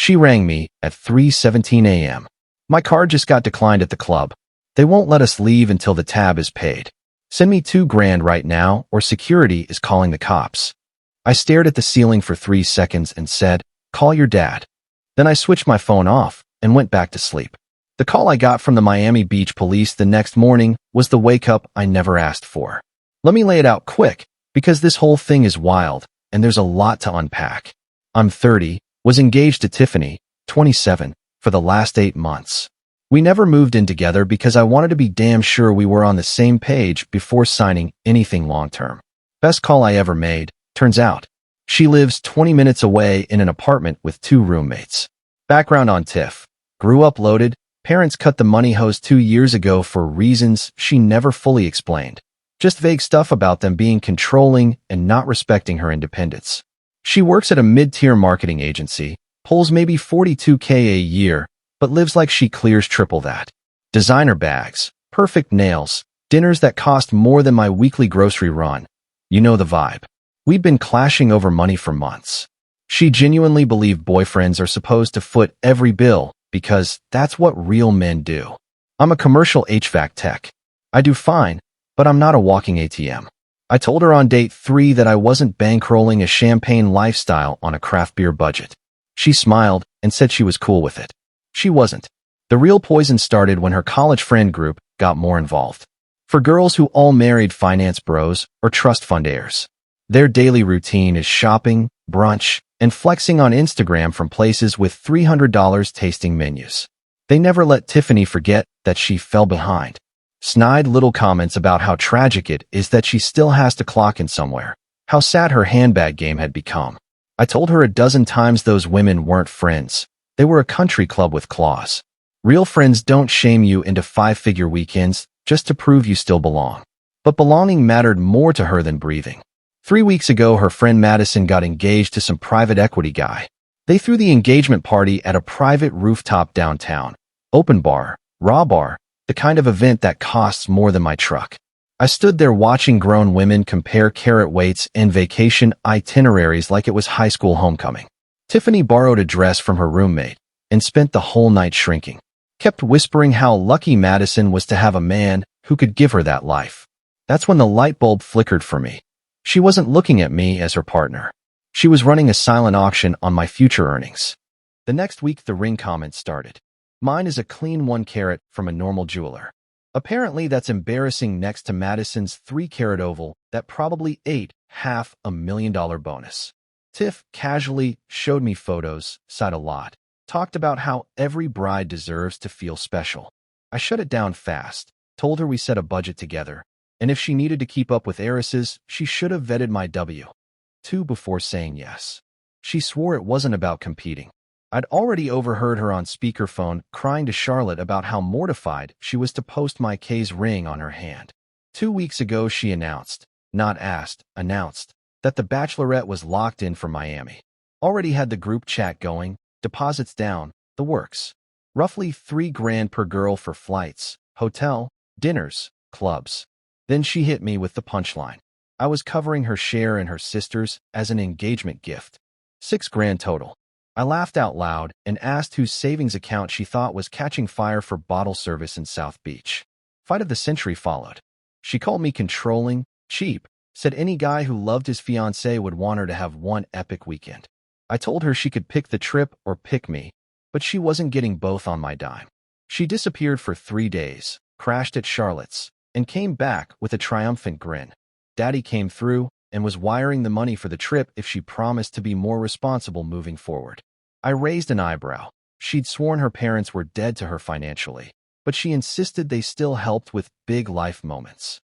She rang me at 3:17 a.m. My card just got declined at the club. They won't let us leave until the tab is paid. Send me $2,000 right now or security is calling the cops. I stared at the ceiling for 3 seconds and said, "Call your dad." Then I switched my phone off and went back to sleep. The call I got from the Miami Beach police the next morning was the wake-up I never asked for. Let me lay it out quick, because this whole thing is wild, and there's a lot to unpack. I'm 30, was engaged to Tiffany, 27, for the last 8 months. We never moved in together because I wanted to be damn sure we were on the same page before signing anything long-term. Best call I ever made, turns out. She lives 20 minutes away in an apartment with 2 roommates. Background on Tiff. Grew up loaded. Parents cut the money hose 2 years ago for reasons she never fully explained. Just vague stuff about them being controlling and not respecting her independence. She works at a mid-tier marketing agency, pulls maybe $42K a year, but lives like she clears triple that. Designer bags, perfect nails, dinners that cost more than my weekly grocery run. You know the vibe. We've been clashing over money for months. She genuinely believed boyfriends are supposed to foot every bill because that's what real men do. I'm a commercial HVAC tech. I do fine, but I'm not a walking ATM. I told her on date 3 that I wasn't bankrolling a champagne lifestyle on a craft beer budget. She smiled and said she was cool with it. She wasn't. The real poison started when her college friend group got more involved. For girls who all married finance bros or trust fund heirs, their daily routine is shopping, brunch, and flexing on Instagram from places with $300 tasting menus. They never let Tiffany forget that she fell behind. Snide little comments about how tragic it is that she still has to clock in somewhere, how sad her handbag game had become. I told her a dozen times those women weren't friends. They were a country club with claws. Real friends don't shame you into 5-figure weekends just to prove you still belong. But belonging mattered more to her than breathing. 3 weeks ago, her friend Madison got engaged to some private equity guy. They threw the engagement party at a private rooftop downtown. Open bar, raw bar, the kind of event that costs more than my truck. I stood there watching grown women compare carat weights and vacation itineraries like it was high school homecoming. Tiffany borrowed a dress from her roommate and spent the whole night shrinking. Kept whispering how lucky Madison was to have a man who could give her that life. That's when the light bulb flickered for me. She wasn't looking at me as her partner. She was running a silent auction on my future earnings. The next week, the ring comments started. Mine is a clean 1 carat from a normal jeweler. Apparently, that's embarrassing next to Madison's 3-carat oval that probably ate $500,000 bonus. Tiff casually showed me photos, sighed a lot, talked about how every bride deserves to feel special. I shut it down fast, told her we set a budget together, and if she needed to keep up with heiresses, she should have vetted my W-2 before saying yes. She swore it wasn't about competing. I'd already overheard her on speakerphone crying to Charlotte about how mortified she was to post my K's ring on her hand. 2 weeks ago, she announced, not asked, announced, that the bachelorette was locked in for Miami. Already had the group chat going, deposits down, the works. Roughly $3,000 per girl for flights, hotel, dinners, clubs. Then she hit me with the punchline. I was covering her share and her sister's as an engagement gift. $6,000 total. I laughed out loud and asked whose savings account she thought was catching fire for bottle service in South Beach. Fight of the century followed. She called me controlling, cheap, said any guy who loved his fiancée would want her to have one epic weekend. I told her she could pick the trip or pick me, but she wasn't getting both on my dime. She disappeared for 3 days, crashed at Charlotte's, and came back with a triumphant grin. Daddy came through and was wiring the money for the trip if she promised to be more responsible moving forward. I raised an eyebrow. She'd sworn her parents were dead to her financially, but she insisted they still helped with big life moments.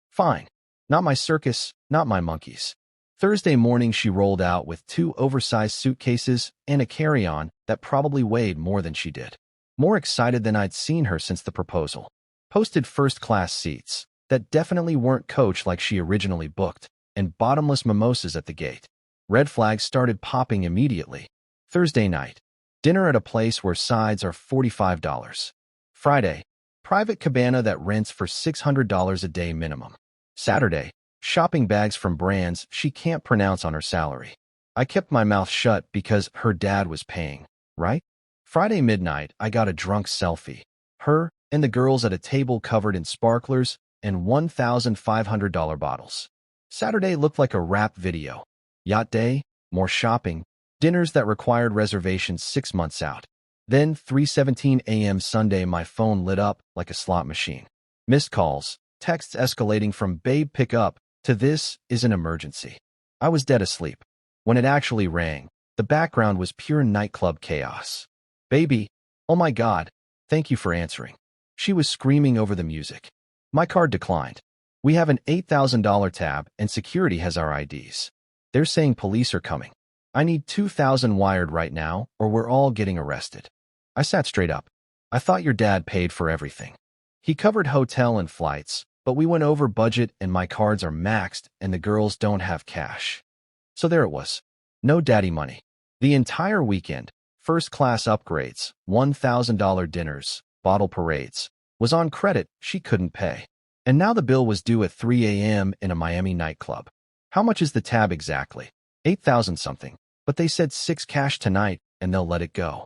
Fine. Not my circus, not my monkeys. Thursday morning, she rolled out with 2 oversized suitcases and a carry-on that probably weighed more than she did. More excited than I'd seen her since the proposal. Posted first-class seats that definitely weren't coach like she originally booked, and bottomless mimosas at the gate. Red flags started popping immediately. Thursday night, dinner at a place where sides are $45. Friday, private cabana that rents for $600 a day minimum. Saturday, shopping bags from brands she can't pronounce on her salary. I kept my mouth shut because her dad was paying. right? Friday midnight, I got a drunk selfie. Her and the girls at a table covered in sparklers and $1,500 bottles. Saturday looked like a rap video. Yacht day, more shopping, dinners that required reservations 6 months out. Then 3:17 a.m. Sunday, my phone lit up like a slot machine. Missed calls, texts escalating from "babe, pick up" to "this is an emergency." I was dead asleep. When it actually rang, the background was pure nightclub chaos. "Baby, oh my God, thank you for answering." She was screaming over the music. My card declined. "We have an $8,000 tab and security has our IDs. They're saying police are coming. I need 2,000 wired right now or we're all getting arrested." I sat straight up. "I thought your dad paid for everything." "He covered hotel and flights, but we went over budget and my cards are maxed and the girls don't have cash." So there it was. No daddy money. The entire weekend, first-class upgrades, $1,000 dinners, bottle parades, was on credit she couldn't pay. And now the bill was due at 3 a.m. in a Miami nightclub. How much is the tab exactly? 8,000 something, but they said 6 cash tonight and they'll let it go.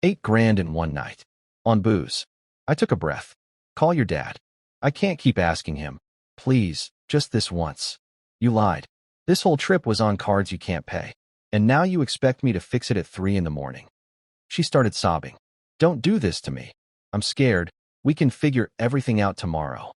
8 grand in one night. On booze. I took a breath. Call your dad. I can't keep asking him. Please, just this once. You lied. This whole trip was on cards you can't pay. And now you expect me to fix it at 3 in the morning. She started sobbing. Don't do this to me. I'm scared. We can figure everything out tomorrow.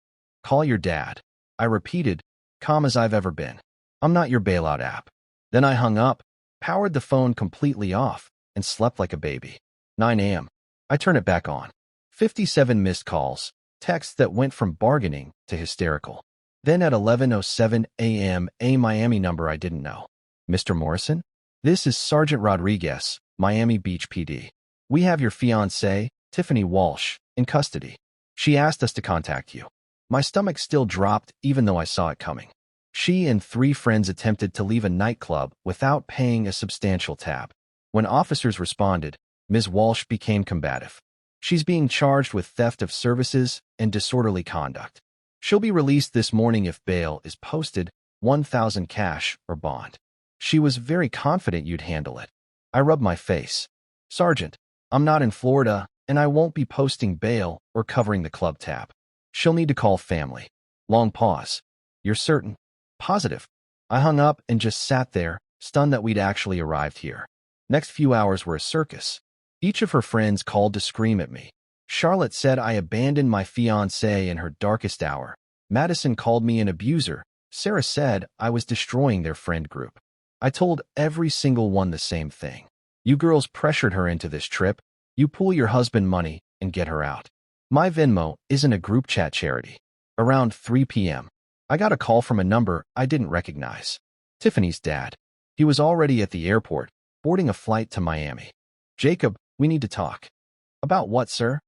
Call your dad. I repeated, calm as I've ever been. I'm not your bailout app. Then I hung up, powered the phone completely off, and slept like a baby. 9 a.m. I turn it back on. 57 missed calls, texts that went from bargaining to hysterical. Then at 11:07 a.m., a Miami number I didn't know. Mr. Morrison? This is Sergeant Rodriguez, Miami Beach PD. We have your fiancée, Tiffany Walsh, in custody. She asked us to contact you. My stomach still dropped even though I saw it coming. She and 3 friends attempted to leave a nightclub without paying a substantial tab. When officers responded, Ms. Walsh became combative. She's being charged with theft of services and disorderly conduct. She'll be released this morning if bail is posted, 1,000 cash or bond. She was very confident you'd handle it. I rubbed my face. Sergeant, I'm not in Florida, and I won't be posting bail or covering the club tab. She'll need to call family. Long pause. You're certain? Positive. I hung up and just sat there, stunned that we'd actually arrived here. Next few hours were a circus. Each of her friends called to scream at me. Charlotte said I abandoned my fiancé in her darkest hour. Madison called me an abuser. Sarah said I was destroying their friend group. I told every single one the same thing. You girls pressured her into this trip. You pool your husband money and get her out. My Venmo isn't a group chat charity. Around 3 p.m., I got a call from a number I didn't recognize. Tiffany's dad. He was already at the airport, boarding a flight to Miami. Jacob, we need to talk. About what, sir?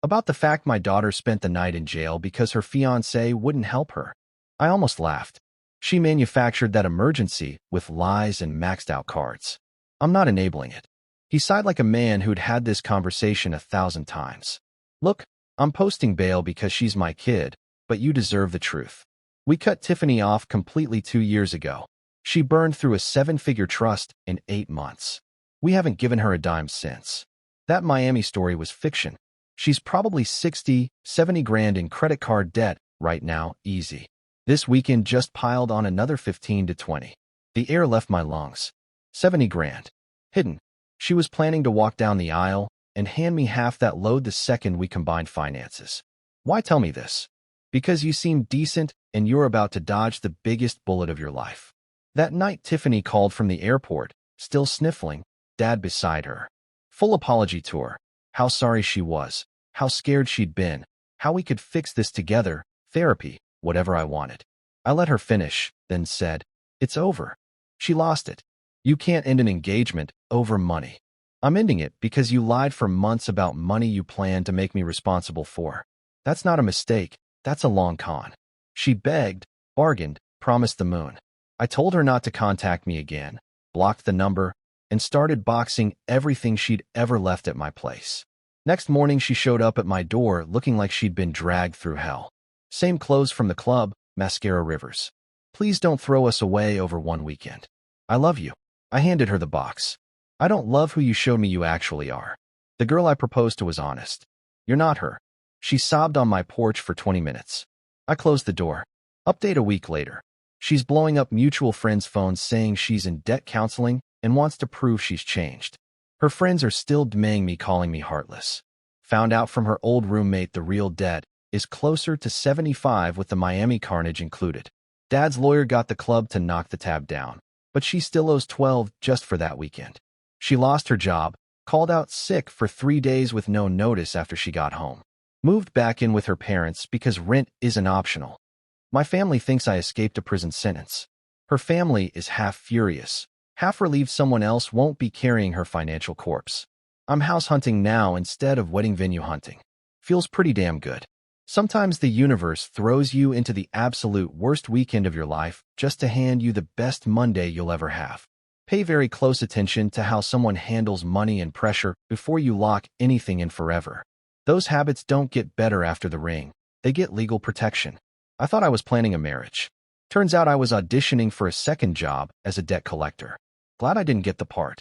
About the fact my daughter spent the night in jail because her fiancé wouldn't help her. I almost laughed. She manufactured that emergency with lies and maxed out cards. I'm not enabling it. He sighed like a man who'd had this conversation 1,000 times. Look, I'm posting bail because she's my kid, but you deserve the truth. We cut Tiffany off completely 2 years ago. She burned through a 7-figure trust in 8 months. We haven't given her a dime since. That Miami story was fiction. She's probably 60, 70 grand in credit card debt right now, easy. This weekend just piled on another 15 to 20. The air left my lungs. 70 grand. Hidden. She was planning to walk down the aisle and hand me half that load the second we combined finances. Why tell me this? Because you seem decent and you're about to dodge the biggest bullet of your life. That night Tiffany called from the airport, still sniffling, Dad beside her. Full apology tour. How sorry she was. How scared she'd been. How we could fix this together. Therapy. Whatever I wanted. I let her finish, then said, it's over. She lost it. You can't end an engagement over money. I'm ending it because you lied for months about money you planned to make me responsible for. That's not a mistake. That's a long con. She begged, bargained, promised the moon. I told her not to contact me again, blocked the number, and started boxing everything she'd ever left at my place. Next morning she showed up at my door looking like she'd been dragged through hell. Same clothes from the club, mascara rivers. Please don't throw us away over one weekend. I love you. I handed her the box. I don't love who you showed me you actually are. The girl I proposed to was honest. You're not her. She sobbed on my porch for 20 minutes. I closed the door. Update a week later. She's blowing up mutual friends' phones saying she's in debt counseling and wants to prove she's changed. Her friends are still DMing me, calling me heartless. Found out from her old roommate the real debt is closer to 75 with the Miami carnage included. Dad's lawyer got the club to knock the tab down, but she still owes 12 just for that weekend. She lost her job, called out sick for 3 days with no notice after she got home. Moved back in with her parents because rent isn't optional. My family thinks I escaped a prison sentence. Her family is half furious, half relieved someone else won't be carrying her financial corpse. I'm house hunting now instead of wedding venue hunting. Feels pretty damn good. Sometimes the universe throws you into the absolute worst weekend of your life just to hand you the best Monday you'll ever have. Pay very close attention to how someone handles money and pressure before you lock anything in forever. Those habits don't get better after the ring. They get legal protection. I thought I was planning a marriage. Turns out I was auditioning for a second job as a debt collector. Glad I didn't get the part.